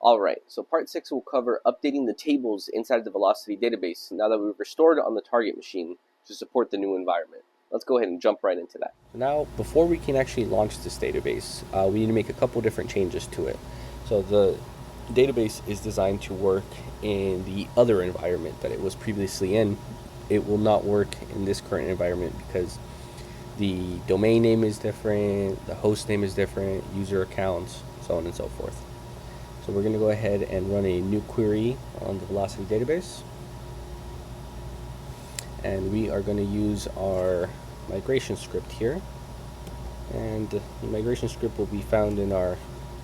Alright, so part 6 will cover updating the tables inside the Velocity database now that we've restored it on the target machine to support the new environment. Let's go ahead and jump right into that. Now, before we can actually launch this database, we need to make a couple different changes to it. So the database is designed to work in the other environment that it was previously in. It will not work in this current environment because the domain name is different, the host name is different, user accounts, so on and so forth. So we're going to go ahead and run a new query on the Velocity database. And we are going to use our migration script here. And the migration script will be found in our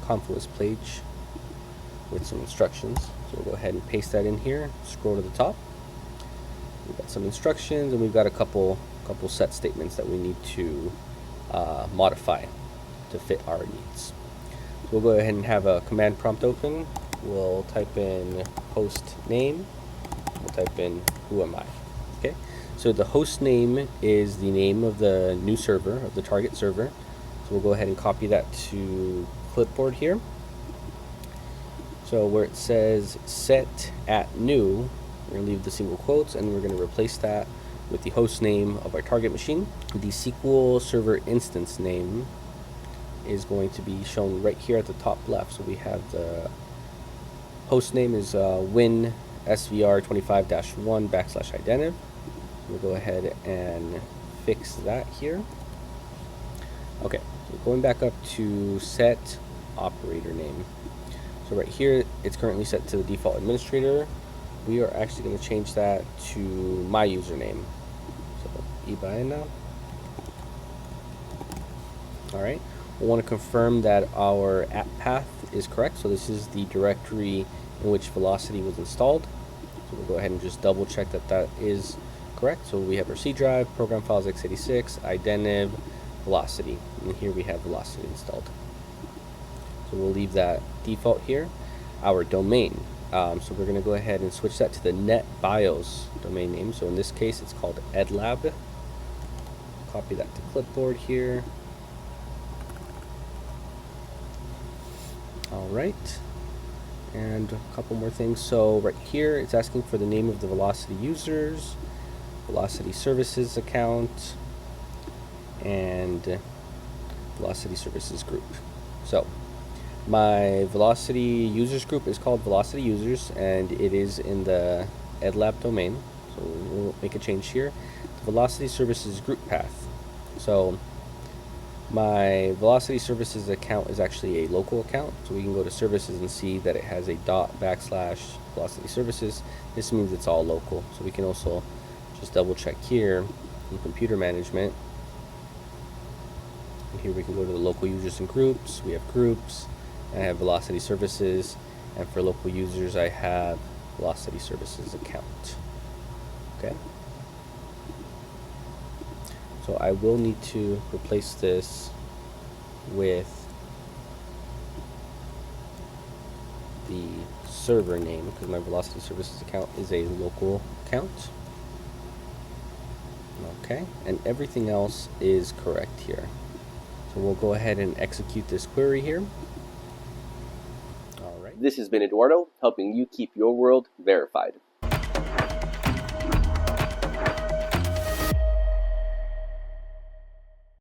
Confluence page with some instructions. So we'll go ahead and paste that in here, scroll to the top. We've got some instructions, and we've got a couple set statements that we need to modify to fit our needs. So we'll go ahead and have a command prompt open. We'll type in host name. We'll type in who am I. Okay. So the host name is the name of the new server, of the target server. So we'll go ahead and copy that to clipboard here. So where it says set at new, we're going to leave the single quotes, and we're going to replace that with the host name of our target machine. The SQL Server instance name is going to be shown right here at the top left. So we have the host name is win svr25-1 /Identiv. We'll go ahead and fix that here. Okay, so going back up to set operator name. So right here, it's currently set to the default administrator. We are actually going to change that to my username. So Ibaena. All right. We'll want to confirm that our app path is correct. So this is the directory in which Velocity was installed. So we'll go ahead and just double check that that is correct. So we have our C drive, program files x86, Identiv, Velocity, and here we have Velocity installed. So we'll leave that default here. Our domain. So we're going to go ahead and switch that to the NetBIOS domain name. So in this case, it's called edlab. Copy that to clipboard here. All right. And a couple more things. So right here, it's asking for the name of the Velocity users, Velocity Services account, and Velocity Services group. So my Velocity users group is called Velocity Users, and it is in the edlab domain. So we'll make a change here. The Velocity Services group path. So my Velocity Services account is actually a local account, so we can go to services and see that it has a /Velocity Services. This means it's all local. So we can also just double check here in computer management. And here we can go to the local users and groups. We have groups. I have Velocity Services, and for local users, I have Velocity Services account. Okay. So I will need to replace this with the server name because my Velocity Services account is a local account. Okay, and everything else is correct here. So we'll go ahead and execute this query here. This has been Eduardo, helping you keep your world verified.